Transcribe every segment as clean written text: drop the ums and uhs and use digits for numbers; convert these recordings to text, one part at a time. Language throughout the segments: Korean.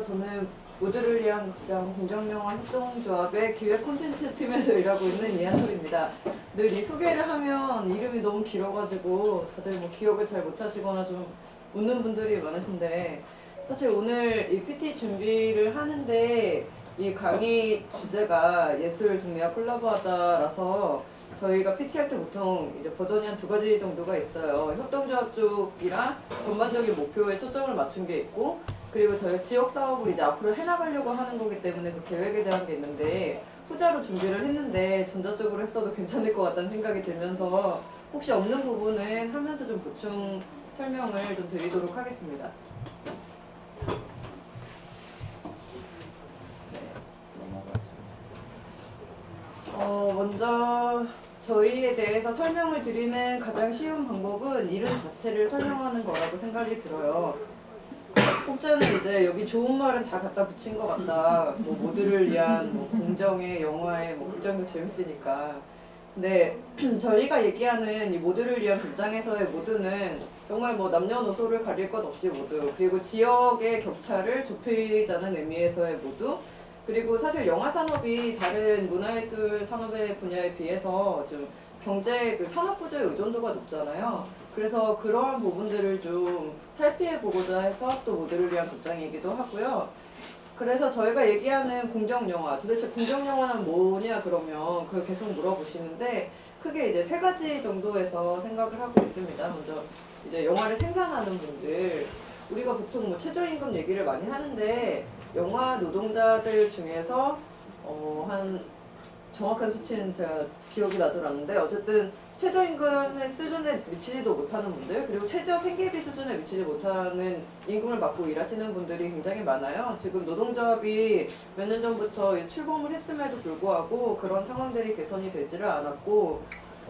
저는 모두를 위한 극장 공정영화 협동조합의 기획 콘텐츠 팀에서 일하고 있는 이한솔입니다. 늘 이 소개를 하면 이름이 너무 길어가지고 다들 뭐 기억을 잘 못하시거나 좀 웃는 분들이 많으신데, 사실 오늘 이 PT 준비를 하는데 이 강의 주제가 예술 동네와 콜라보하다라서 저희가 PT 할 때 보통 이제 버전이 한 2가지 정도가 있어요. 협동조합 쪽이랑 전반적인 목표에 초점을 맞춘 게 있고, 그리고 저희가 지역 사업을 이제 앞으로 해나가려고 하는 거기 때문에 그 계획에 대한 게 있는데, 후자로 준비를 했는데 전자 쪽으로 했어도 괜찮을 것 같다는 생각이 들면서 혹시 없는 부분은 하면서 좀 보충 설명을 좀 드리도록 하겠습니다. 먼저 저희에 대해서 설명을 드리는 가장 쉬운 방법은 이름 자체를 설명하는 거라고 생각이 들어요. 혹자는 이제 여기 좋은 말은 다 갖다 붙인 것 같다. 뭐 모두를 위한 뭐 공정의 영화의 뭐 극장도 재밌으니까. 근데 저희가 얘기하는 이 모두를 위한 극장에서의 모두는 정말 뭐 남녀노소를 가릴 것 없이 모두, 그리고 지역의 격차를 좁히자는 의미에서의 모두, 그리고 사실 영화 산업이 다른 문화예술 산업의 분야에 비해서 좀 경제 그 산업 구조의 의존도가 높잖아요. 그래서 그러한 부분들을 좀 탈피해보고자 해서 또 모두를 위한 극장이기도 하고요. 그래서 저희가 얘기하는 공정영화, 도대체 공정영화는 뭐냐 그러면 그걸 계속 물어보시는데, 크게 이제 3가지 정도에서 생각을 하고 있습니다. 먼저 이제 영화를 생산하는 분들, 우리가 보통 뭐 최저임금 얘기를 많이 하는데 영화 노동자들 중에서 한 정확한 수치는 제가 기억이 나질 않는데, 어쨌든 최저임금의 수준에 미치지도 못하는 분들, 그리고 최저 생계비 수준에 미치지 못하는 임금을 받고 일하시는 분들이 굉장히 많아요. 지금 노동조합이 몇 년 전부터 출범을 했음에도 불구하고 그런 상황들이 개선이 되지를 않았고,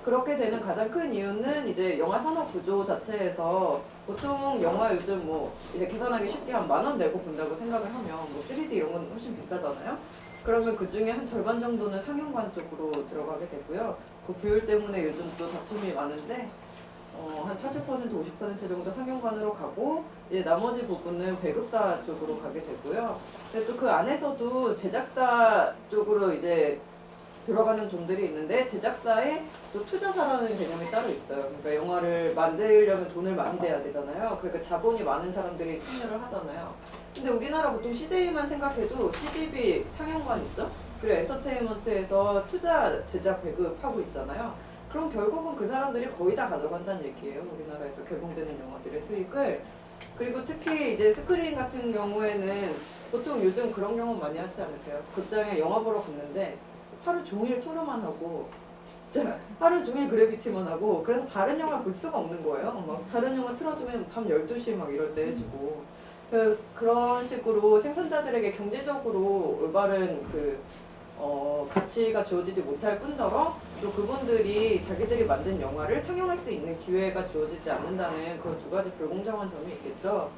그렇게 되는 가장 큰 이유는 이제 영화 산업 구조 자체에서 보통 영화 요즘 뭐 이제 계산하기 쉽게 한 10,000원 내고 본다고 생각을 하면 뭐 3D 이런 건 훨씬 비싸잖아요. 그러면 그 중에 한 절반 정도는 상영관 쪽으로 들어가게 되고요. 그 부율 때문에 요즘 또 다툼이 많은데 한 40% 50% 정도 상영관으로 가고, 이제 나머지 부분은 배급사 쪽으로 가게 되고요. 근데 또 그 안에서도 제작사 쪽으로 이제 들어가는 돈들이 있는데, 제작사에 또 투자사라는 개념이 따로 있어요. 그러니까 영화를 만들려면 돈을 많이 내야 되잖아요. 그러니까 자본이 많은 사람들이 참여를 하잖아요. 근데 우리나라 보통 CJ만 생각해도 CGV 상영관 있죠? 그리고 엔터테인먼트에서 투자 제작 배급하고 있잖아요. 그럼 결국은 그 사람들이 거의 다 가져간다는 얘기예요. 우리나라에서 개봉되는 영화들의 수익을. 그리고 특히 이제 스크린 같은 경우에는 보통 요즘 그런 경우 많이 하지 않으세요? 극장에 영화 보러 갔는데 하루 종일 토로만 하고, 진짜 하루 종일 그래비티만 하고, 그래서 다른 영화 볼 수가 없는 거예요. 막 다른 영화 틀어주면 밤 12시 막 이럴 때 해주고. 그런 식으로 생산자들에게 경제적으로 올바른 가치가 주어지지 못할 뿐더러, 또 그분들이 자기들이 만든 영화를 상영할 수 있는 기회가 주어지지 않는다는 그런 2가지 불공정한 점이 있겠죠.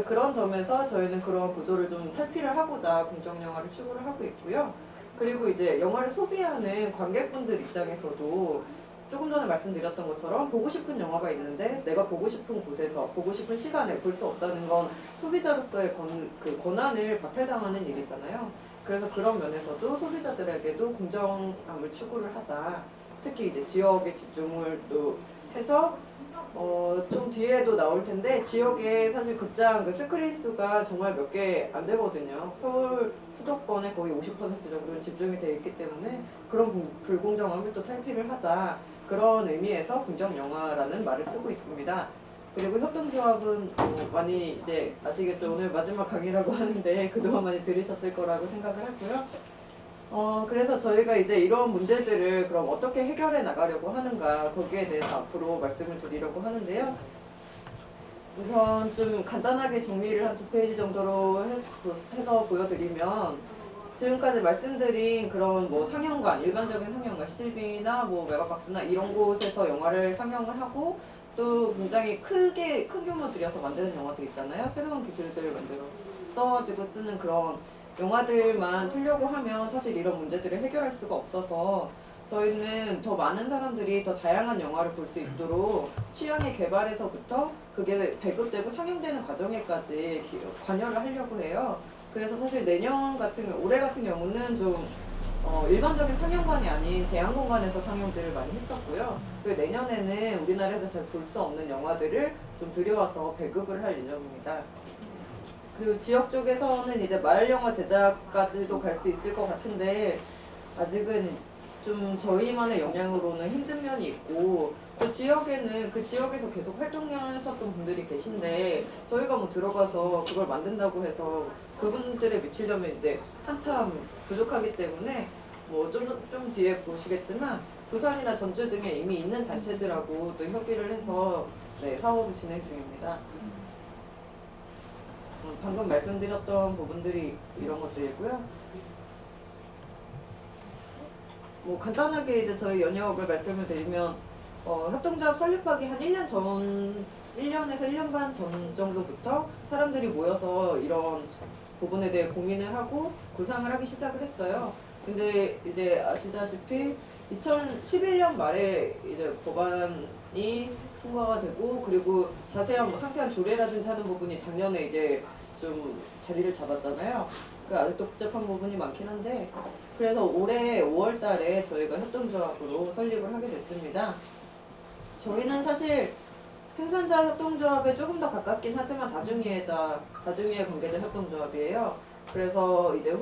그런 점에서 저희는 그런 구조를 좀 탈피를 하고자 공정영화를 추구를 하고 있고요. 그리고 이제 영화를 소비하는 관객분들 입장에서도 조금 전에 말씀드렸던 것처럼 보고 싶은 영화가 있는데 내가 보고 싶은 곳에서 보고 싶은 시간에 볼 수 없다는 건 소비자로서의 권한을 박탈당하는 일이잖아요. 그래서 그런 면에서도 소비자들에게도 공정함을 추구를 하자. 특히 이제 지역에 집중을 또 해서 좀 뒤에도 나올 텐데, 지역에 사실 극장 그 스크린 수가 정말 몇 개 안 되거든요. 서울 수도권에 거의 50% 정도는 집중이 되어 있기 때문에 그런 불공정함을 또 탈피를 하자. 그런 의미에서 공정영화라는 말을 쓰고 있습니다. 그리고 협동조합은 많이 이제 아시겠죠? 오늘 마지막 강의라고 하는데 그동안 많이 들으셨을 거라고 생각을 하고요. 그래서 저희가 이제 이런 문제들을 그럼 어떻게 해결해 나가려고 하는가, 거기에 대해서 앞으로 말씀을 드리려고 하는데요. 우선 좀 간단하게 정리를 한 2페이지 정도로 해서 보여드리면, 지금까지 말씀드린 그런 뭐 상영관, 일반적인 상영관, CGV나 뭐 메가박스나 이런 곳에서 영화를 상영을 하고, 또 굉장히 큰 규모 들여서 만드는 영화들 있잖아요. 새로운 기술들을 만들어 써가지고 쓰는 그런 영화들만 틀려고 하면 사실 이런 문제들을 해결할 수가 없어서, 저희는 더 많은 사람들이 더 다양한 영화를 볼 수 있도록 취향의 개발에서부터 그게 배급되고 상영되는 과정에까지 관여를 하려고 해요. 그래서 사실 올해 같은 경우는 좀 일반적인 상영관이 아닌 대양공관에서 상영들을 많이 했었고요. 그 내년에는 우리나라에서 잘 볼 수 없는 영화들을 좀 들여와서 배급을 할 예정입니다. 그리고 지역 쪽에서는 이제 마을 영화 제작까지도 갈 수 있을 것 같은데 아직은 좀 저희만의 역량으로는 힘든 면이 있고 그 지역에서 계속 활동하셨던 분들이 계신데 저희가 뭐 들어가서 그걸 만든다고 해서 그분들에 미치려면 이제 한참 부족하기 때문에 뭐 좀 뒤에 보시겠지만 부산이나 전주 등에 이미 있는 단체들하고 또 협의를 해서 네, 사업을 진행 중입니다. 방금 말씀드렸던 부분들이 이런 것들이고요. 뭐 간단하게 이제 저희 연역을 말씀을 드리면 협동조합 설립하기 한 1년에서 1년 반 전 정도부터 사람들이 모여서 이런 부분에 대해 고민을 하고 구상을 하기 시작을 했어요. 근데 이제 아시다시피 2011년 말에 이제 법안이 통과가 되고 그리고 자세한 뭐 상세한 조례라든지 하는 부분이 작년에 이제 좀 자리를 잡았잖아요. 그러니까 아직도 복잡한 부분이 많긴 한데 그래서 올해 5월 달에 저희가 협동조합으로 설립을 하게 됐습니다. 저희는 사실 생산자 협동조합에 조금 더 가깝긴 하지만 다중이해 관계자 협동조합이에요. 그래서 이제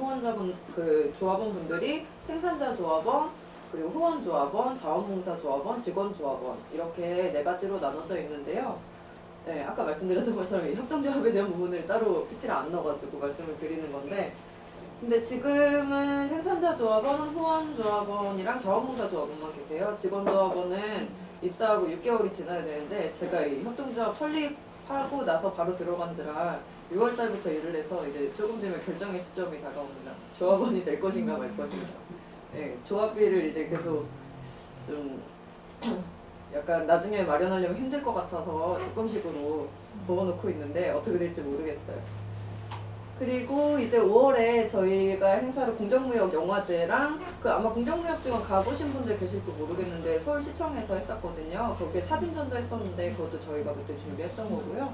조합원 분들이 생산자 조합원, 그리고 후원 조합원, 자원봉사 조합원, 직원 조합원 이렇게 네 가지로 나눠져 있는데요. 네, 아까 말씀드렸던 것처럼 협동조합에 대한 부분을 따로 PT를 안 넣어가지고 말씀을 드리는 건데 근데 지금은 생산자 조합원, 후원 조합원이랑 자원봉사 조합원만 계세요. 직원 조합원은 입사하고 6개월이 지나야 되는데 제가 이 협동조합 설립하고 나서 바로 들어간지라 6월 달부터 일을 해서 이제 조금 되면 결정의 시점이 다가옵니다. 조합원이 될 것인가 말 것인가. 네, 조합비를 이제 계속 좀 약간 나중에 마련하려면 힘들 것 같아서 조금씩으로 먹어놓고 있는데 어떻게 될지 모르겠어요. 그리고 이제 5월에 저희가 행사를 공정무역 영화제랑 아마 공정무역중은 가보신 분들 계실지 모르겠는데 서울시청에서 했었거든요. 거기에 사진전도 했었는데 그것도 저희가 그때 준비했던 거고요.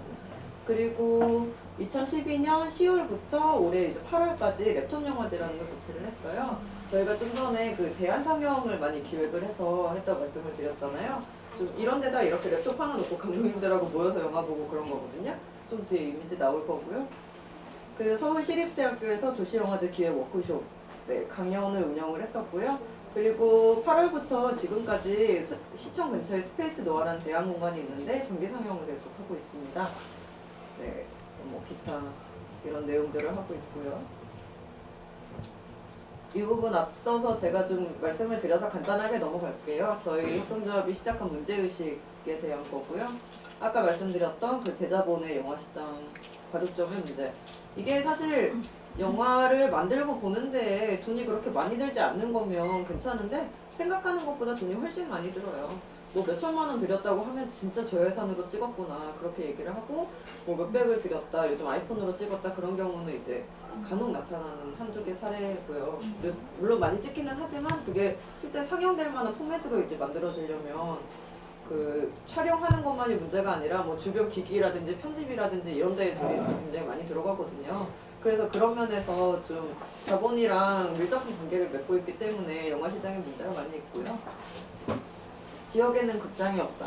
그리고 2012년 10월부터 올해 이제 8월까지 랩톱 영화제라는 걸 개최를 했어요. 저희가 좀 전에 그 대한상영을 많이 기획을 해서 했다고 말씀을 드렸잖아요. 좀 이런 데다 이렇게 랩톱 하나 놓고 감독님들하고 모여서 영화 보고 그런 거거든요. 좀 뒤에 이미지 나올 거고요. 그리고 서울시립대학교에서 도시영화제 기획 워크숍 강연을 운영을 했었고요. 그리고 8월부터 지금까지 시청 근처에 스페이스 노아라는 대안공간이 있는데 정기 상영을 계속 하고 있습니다. 네, 뭐 기타 이런 내용들을 하고 있고요. 이 부분 앞서서 제가 좀 말씀을 드려서 간단하게 넘어갈게요. 저희 협동조합이 시작한 문제의식에 대한 거고요. 아까 말씀드렸던 그 대자본의 영화시장 가급점의 문제. 이게 사실 영화를 만들고 보는데 돈이 그렇게 많이 들지 않는 거면 괜찮은데 생각하는 것보다 돈이 훨씬 많이 들어요. 뭐 몇천만 원 들였다고 하면 진짜 저예산으로 찍었구나 그렇게 얘기를 하고 뭐 몇백을 들였다 요즘 아이폰으로 찍었다 그런 경우는 이제 간혹 나타나는 한두 개 사례고요. 물론 많이 찍기는 하지만 그게 실제 상영될 만한 포맷으로 이제 만들어지려면 그 촬영하는 것만이 문제가 아니라 뭐 주변 기기라든지 편집이라든지 이런 데에 돈이 굉장히 많이 들어가거든요. 그래서 그런 면에서 좀 자본이랑 밀접한 관계를 맺고 있기 때문에 영화 시장에 문제가 많이 있고요. 지역에는 극장이 없다.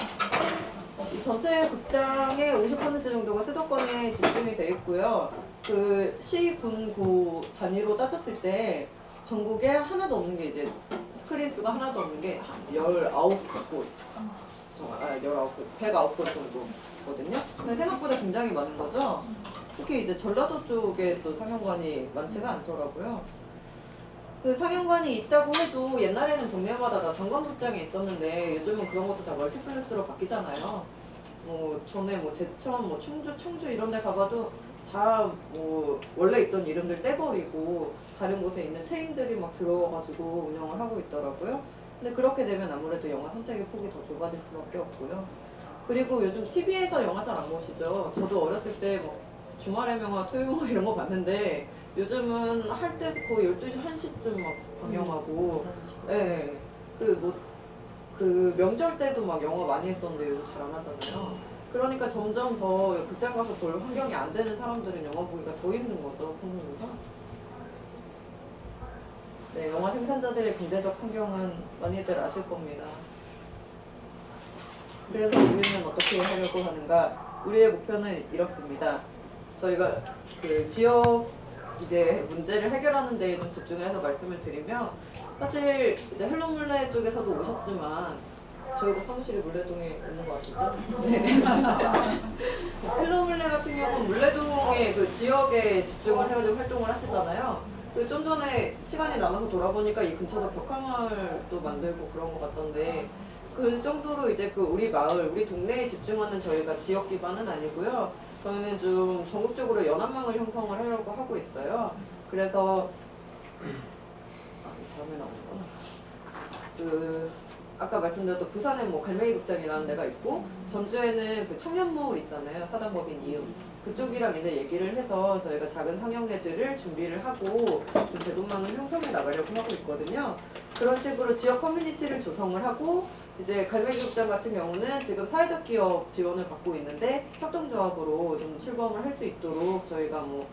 이 전체 극장의 50% 정도가 수도권에 집중이 되어 있고요. 그 시, 군, 구 단위로 따졌을 때 전국에 하나도 없는 게 이제 스크린 수가 하나도 없는 게 19곳. 109곳 정도거든요. 근데 생각보다 굉장히 많은 거죠. 특히 이제 전라도 쪽에 또 상영관이 많지가 않더라고요. 그 상영관이 있다고 해도 옛날에는 동네마다 다 전광극장이 있었는데 요즘은 그런 것도 다 멀티플렉스로 바뀌잖아요. 뭐 전에 뭐 제천, 뭐 충주, 청주 이런 데 가봐도 다 뭐 원래 있던 이름들 떼버리고 다른 곳에 있는 체인들이 막 들어와가지고 운영을 하고 있더라고요. 근데 그렇게 되면 아무래도 영화 선택의 폭이 더 좁아질 수밖에 없고요. 그리고 요즘 TV에서 영화 잘 안 보시죠? 저도 어렸을 때 뭐 주말의 명화, 토요일 영화 이런 거 봤는데 요즘은 할 때 거의 12시, 1시쯤 막 방영하고 네. 그 명절 때도 막 영화 많이 했었는데 요즘 잘 안 하잖아요. 그러니까 점점 더 극장 가서 볼 환경이 안 되는 사람들은 영화 보기가 더 힘든 거죠, 평소보다. 네, 영화 생산자들의 경제적 환경은 많이들 아실 겁니다. 그래서 우리는 어떻게 하려고 하는가? 우리의 목표는 이렇습니다. 저희가 그 지역 이제 문제를 해결하는 데에 좀 집중해서 말씀을 드리면, 사실 이제 헬로물레 쪽에서도 오셨지만 저희가 사무실이 물레동에 있는 거 아시죠? 네. 헬로물레 같은 경우는 물레동의 그 지역에 집중을 해가지고 활동을 하시잖아요. 좀 전에 시간이 남아서 돌아보니까 이 근처도 벽화마을도 만들고 그런 것 같던데, 그 정도로 이제 그 우리 마을, 우리 동네에 집중하는 저희가 지역 기반은 아니고요. 저희는 좀 전국적으로 연합망을 형성을 하려고 하고 있어요. 그래서 다음에 나오는구나. 그 아까 말씀드렸던 부산에 뭐 갈매기 극장이라는 데가 있고, 전주에는 그 청년모을 있잖아요. 사단법인 이음. 그쪽이랑 이제 얘기를 해서 저희가 작은 상영회들을 준비를 하고 좀 대동망을 형성해 나가려고 하고 있거든요. 그런 식으로 지역 커뮤니티를 조성을 하고, 이제 갈매기 극장 같은 경우는 지금 사회적 기업 지원을 받고 있는데 협동조합으로 좀 출범을 할 수 있도록 저희가 뭐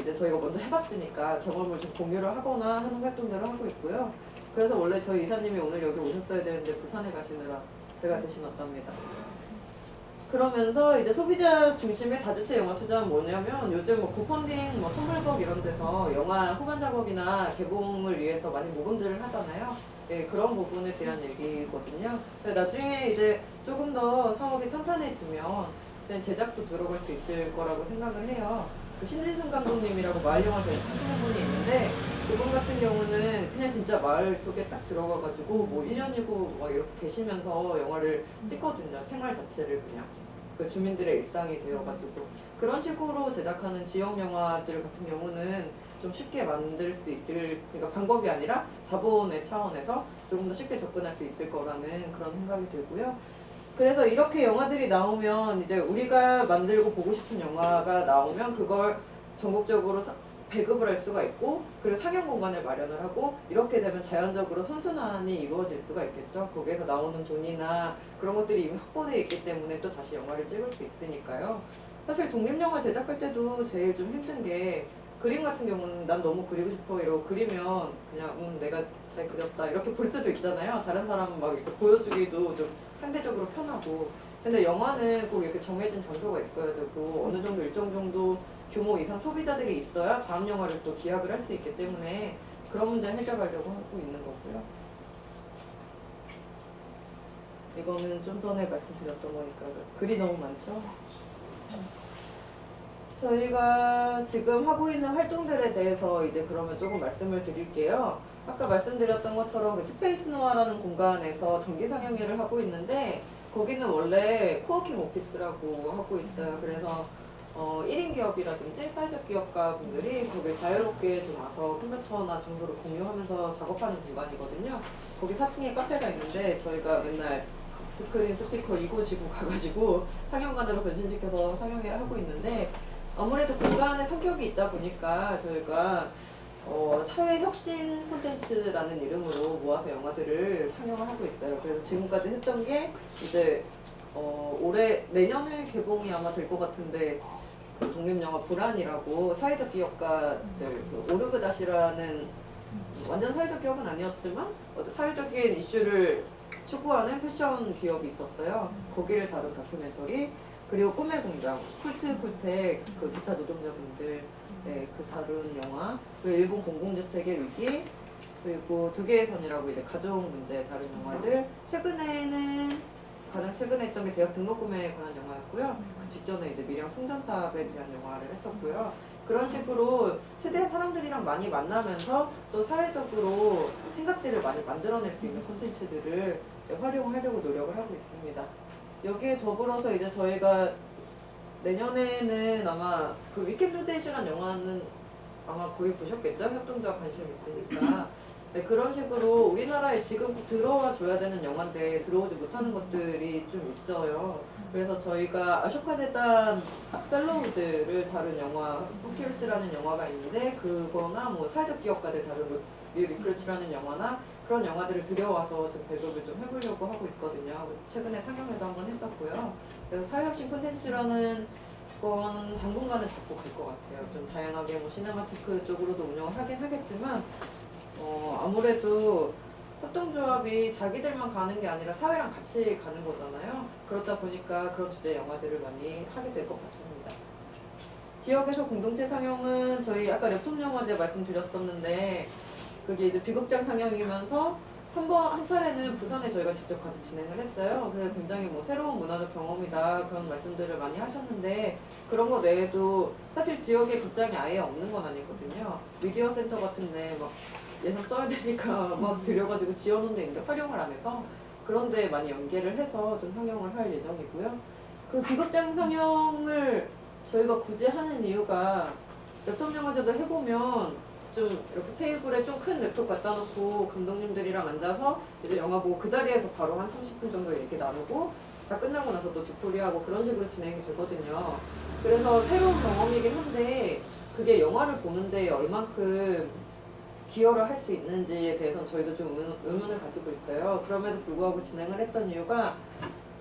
이제 저희가 먼저 해봤으니까 경험을 좀 공유를 하거나 하는 활동들을 하고 있고요. 그래서 원래 저희 이사님이 오늘 여기 오셨어야 되는데 부산에 가시느라 제가 대신 왔답니다. 그러면서 이제 소비자 중심의 다주체 영화 투자는 뭐냐면, 요즘 뭐 고펀딩, 뭐 텀블벅 이런 데서 영화 후반 작업이나 개봉을 위해서 많이 모금들을 하잖아요. 예, 그런 부분에 대한 얘기거든요. 나중에 이제 조금 더 사업이 탄탄해지면 그때 제작도 들어갈 수 있을 거라고 생각을 해요. 그 신진승 감독님이라고 마을 영화 하시는 분이 있는데, 그분 같은 경우는 그냥 진짜 마을 속에 딱 들어가가지고 뭐 1년이고 막 이렇게 계시면서 영화를 찍거든요. 생활 자체를 그냥. 그 주민들의 일상이 되어가지고. 그런 식으로 제작하는 지역 영화들 같은 경우는 좀 쉽게 만들 수 있을, 그러니까 방법이 아니라 자본의 차원에서 조금 더 쉽게 접근할 수 있을 거라는 그런 생각이 들고요. 그래서 이렇게 영화들이 나오면, 이제 우리가 만들고 보고 싶은 영화가 나오면 그걸 전국적으로 배급을 할 수가 있고, 그리고 상영 공간을 마련을 하고, 이렇게 되면 자연적으로 선순환이 이루어질 수가 있겠죠. 거기에서 나오는 돈이나 그런 것들이 이미 확보되어 있기 때문에 또 다시 영화를 찍을 수 있으니까요. 사실 독립영화 제작할 때도 제일 좀 힘든 게, 그림 같은 경우는 난 너무 그리고 싶어 이러고 그리면 그냥 내가 잘 그렸다 이렇게 볼 수도 있잖아요. 다른 사람은 막 이렇게 보여주기도 좀 상대적으로 편하고. 근데 영화는 꼭 이렇게 정해진 장소가 있어야 되고, 어느 정도 일정 정도 규모 이상 소비자들이 있어야 다음 영화를 또 기약을 할 수 있기 때문에 그런 문제 해결하려고 하고 있는 거고요. 이거는 좀 전에 말씀드렸던 거니까 글이 너무 많죠? 저희가 지금 하고 있는 활동들에 대해서 이제 그러면 조금 말씀을 드릴게요. 아까 말씀드렸던 것처럼 그 스페이스 노아라는 공간에서 정기 상영회를 하고 있는데, 거기는 원래 코워킹 오피스라고 하고 있어요. 그래서 1인 기업이라든지 사회적 기업가 분들이 거기 자유롭게 좀 와서 컴퓨터나 장소를 공유하면서 작업하는 공간이거든요. 거기 4층에 카페가 있는데, 저희가 맨날 스크린 스피커 이고지고 가가지고 상영관으로 변신시켜서 상영회를 하고 있는데, 아무래도 공간의 성격이 있다 보니까 저희가 사회혁신 콘텐츠라는 이름으로 모아서 영화들을 상영을 하고 있어요. 그래서 지금까지 했던 게 이제 내년에 개봉이 아마 될 것 같은데, 그 독립영화 불안이라고 사회적 기업가들, 그 오르그닷이라는 완전 사회적 기업은 아니었지만 사회적인 이슈를 추구하는 패션 기업이 있었어요. 거기를 다룬 다큐멘터리, 그리고 꿈의 공장, 쿨트의 그 기타 노동자분들 그 다룬 영화, 그리고 일본 공공주택의 위기, 그리고 두 개의 선이라고 이제 가족 문제 다룬 영화들. 가장 최근에 했던 게 대학 등록금에 관한 영화였고요. 그 직전에 이제 밀양 송전탑에 대한 영화를 했었고요. 그런 식으로 최대한 사람들이랑 많이 만나면서 또 사회적으로 생각들을 많이 만들어낼 수 있는 콘텐츠들을 활용하려고 노력을 하고 있습니다. 여기에 더불어서 이제 저희가 내년에는 아마 그 위켄드 데이즈라는 영화는 아마 거의 보셨겠죠? 협동조합 관심 있으니까. 네, 그런 식으로 우리나라에 지금 들어와 줘야 되는 영화인데 들어오지 못하는 것들이 좀 있어요. 그래서 저희가 아쇼카 재단 펠로우들을 다룬 영화, 포키울스라는 영화가 있는데, 그거나 뭐 사회적 기업가들 다룬 리크루츠라는 영화나 그런 영화들을 들여와서 좀 배급을 좀 해보려고 하고 있거든요. 최근에 상영회도 한번 했었고요. 그래서 사회혁신 콘텐츠라는 건 당분간은 잡고 갈 것 같아요. 좀 다양하게 뭐 시네마티크 쪽으로도 운영을 하긴 하겠지만, 아무래도 협동조합이 자기들만 가는 게 아니라 사회랑 같이 가는 거잖아요. 그렇다 보니까 그런 주제 영화들을 많이 하게 될 것 같습니다. 지역에서 공동체 상영은 저희 아까 랩톱 영화제 말씀드렸었는데 그게 이제 비극장 상영이면서 한 차례는 부산에 저희가 직접 가서 진행을 했어요. 그래서 굉장히 뭐 새로운 문화적 경험이다 그런 말씀들을 많이 하셨는데 그런 거 외에도 사실 지역에 극장이 아예 없는 건 아니거든요. 미디어 센터 같은데 막 예산 써야 되니까 막 들여가지고 지어놓은 데 있는데 활용을 안 해서 그런데 많이 연계를 해서 좀 상영을 할 예정이고요. 그 비극장 상영을 저희가 굳이 하는 이유가 랩톱 영화제도 해보면 좀 이렇게 테이블에 좀 큰 랩톱 갖다 놓고 감독님들이랑 앉아서 이제 영화 보고 그 자리에서 바로 한 30분 정도 얘기 나누고 다 끝나고 나서 또 뒤풀이하고 그런 식으로 진행이 되거든요. 그래서 새로운 경험이긴 한데 그게 영화를 보는데 얼만큼 기여를 할 수 있는지에 대해서는 저희도 좀 의문을 가지고 있어요. 그럼에도 불구하고 진행을 했던 이유가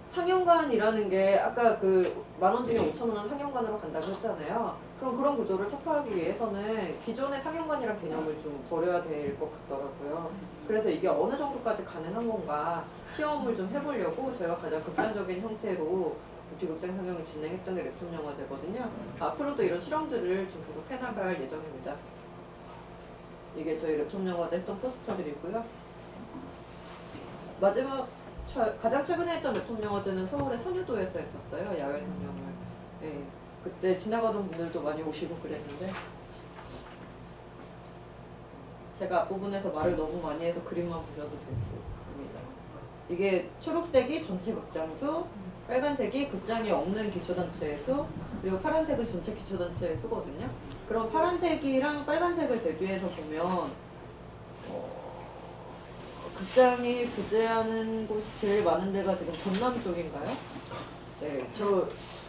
상영관이라는 게 아까 그 10,000원 중에 5,000원은 상영관으로 간다고 했잖아요. 그럼 그런 구조를 터프하기 위해서는 기존의 상영관이란 개념을 좀 버려야 될 것 같더라고요. 그래서 이게 어느 정도까지 가능한 건가 시험을 좀 해보려고 저희가 가장 극단적인 형태로 비극장 상영을 진행했던 게 랩톱 영화제거든요. 앞으로도 이런 실험들을 좀 계속 해나갈 예정입니다. 이게 저희 랩톱 영화제 했던 포스터들이고요. 마지막 가장 최근에 했던 랩톱 영화제는 서울의 선유도에서 했었어요. 야외 상영을. 네, 그때 지나가던 분들도 많이 오시고 그랬는데 제가 앞부분에서 말을 너무 많이 해서 그림만 보셔도 됩니다. 이게 초록색이 전체 극장수, 빨간색이 극장이 없는 기초단체의 수, 그리고 파란색은 전체 기초단체의 수거든요. 그럼 파란색이랑 빨간색을 대비해서 보면 극장이 부재하는 곳이 제일 많은 데가 지금 전남 쪽인가요? 네,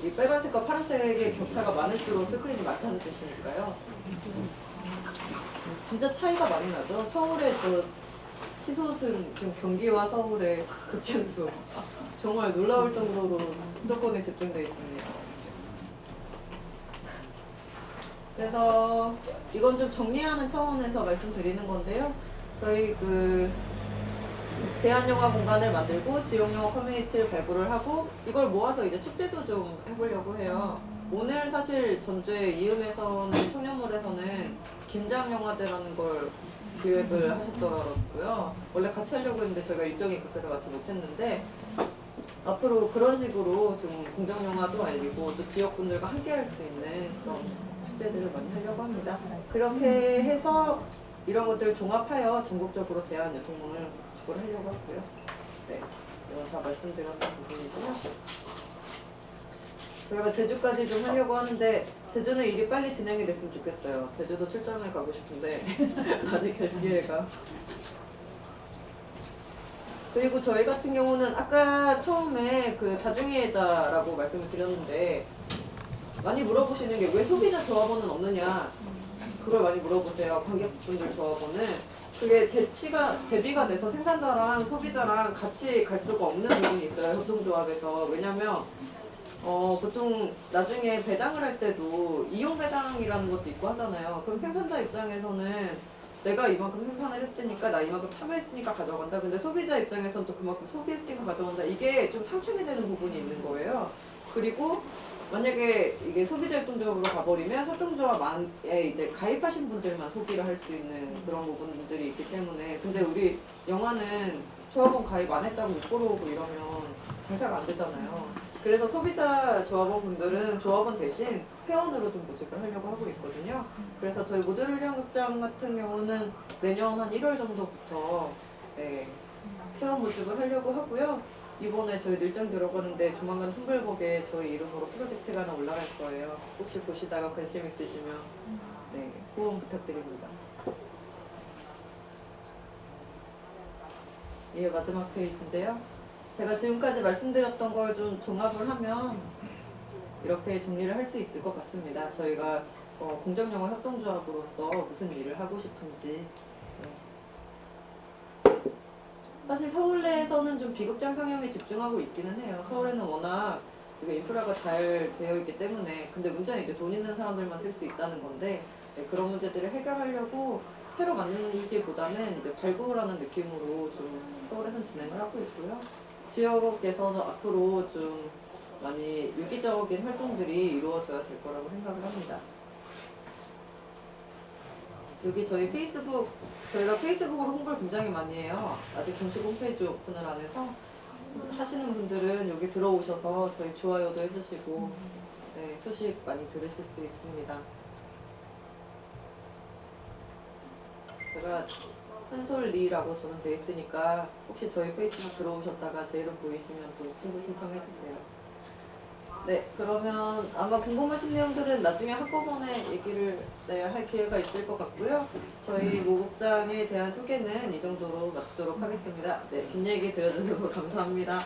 이 빨간색과 파란색의 격차가 많을수록 스크린이 많다는 뜻이니까요. 진짜 차이가 많이 나죠. 서울의 치솟은 지금 경기와 서울의 극장수 정말 놀라울 정도로 수도권에 집중되어 있습니다. 그래서 이건 좀 정리하는 차원에서 말씀드리는 건데요. 저희 대한영화 공간을 만들고 지역영화 커뮤니티를 발굴을 하고 이걸 모아서 이제 축제도 좀 해보려고 해요. 오늘 사실 전주의 이음에서는 청년몰에서는 김장영화제라는 걸 기획을 하셨더라고요. 원래 같이 하려고 했는데 저희가 일정이 급해서 같이 못했는데 앞으로 그런 식으로 좀 공정영화도 알리고 또 지역분들과 함께 할 수 있는 그런 축제들을 많이 하려고 합니다. 그렇게 해서 이런 것들을 종합하여 전국적으로 대한유통망을 구축을 하려고 하고요. 네, 이건 다 말씀드렸던 부분이고요. 저희가 제주까지 좀 하려고 하는데 제주는 일이 빨리 진행이 됐으면 좋겠어요. 제주도 출장을 가고 싶은데 아직 갈 기회가. 그리고 저희 같은 경우는 아까 처음에 다중이해자라고 말씀을 드렸는데 많이 물어보시는 게 왜 소비자 조합원은 없느냐 그걸 많이 물어보세요. 관객분들 조합원은. 그게 대비가 돼서 생산자랑 소비자랑 같이 갈 수가 없는 부분이 있어요. 협동조합에서. 왜냐면 보통 나중에 배당을 할 때도 이용 배당이라는 것도 있고 하잖아요. 그럼 생산자 입장에서는 내가 이만큼 생산을 했으니까 나 이만큼 참여했으니까 가져간다. 근데 소비자 입장에서는 또 그만큼 소비했으니까 가져간다. 이게 좀 상충이 되는 부분이 있는 거예요. 그리고 만약에 이게 소비자 협동조합으로 가버리면 협동조합에 이제 가입하신 분들만 소비를 할 수 있는 그런 부분들이 있기 때문에 근데 우리 영화는 조합원 가입 안 했다고 못 보러오고 이러면 장사가 안 되잖아요. 그래서 소비자 조합원 분들은 조합원 대신 회원으로 좀 모집을 하려고 하고 있거든요. 그래서 저희 모듈리언극장 같은 경우는 내년 한 1월 정도부터 회원 모집을 하려고 하고요. 이번에 저희 일정 들어가는데 조만간 텀블벅에 저희 이름으로 프로젝트가 하나 올라갈 거예요. 혹시 보시다가 관심 있으시면 후원 부탁드립니다. 이게 마지막 페이지인데요. 제가 지금까지 말씀드렸던 걸 좀 종합을 하면 이렇게 정리를 할 수 있을 것 같습니다. 저희가 공정영화 협동조합으로서 무슨 일을 하고 싶은지. 사실 서울 내에서는 좀 비극장 상영에 집중하고 있기는 해요. 서울에는 워낙 지금 인프라가 잘 되어 있기 때문에 근데 문제는 이제 돈 있는 사람들만 쓸 수 있다는 건데 그런 문제들을 해결하려고 새로 만들기보다는 이제 발굴하는 느낌으로 좀 서울에서 진행을 하고 있고요. 지역에서는 앞으로 좀 많이 유기적인 활동들이 이루어져야 될 거라고 생각을 합니다. 여기 저희 페이스북, 저희가 페이스북으로 홍보를 굉장히 많이 해요. 아직 정식 홈페이지 오픈을 안 해서 하시는 분들은 여기 들어오셔서 저희 좋아요도 해주시고 네, 소식 많이 들으실 수 있습니다. 제가 한솔리라고 저는 돼 있으니까 혹시 저희 페이스북 들어오셨다가 제 이름 보이시면 또 친구 신청해 주세요. 네, 그러면 아마 궁금하신 내용들은 나중에 한꺼번에 얘기를 할 기회가 있을 것 같고요. 저희 모국장에 대한 소개는 이 정도로 마치도록 하겠습니다. 네, 긴 얘기 들어주셔서 감사합니다.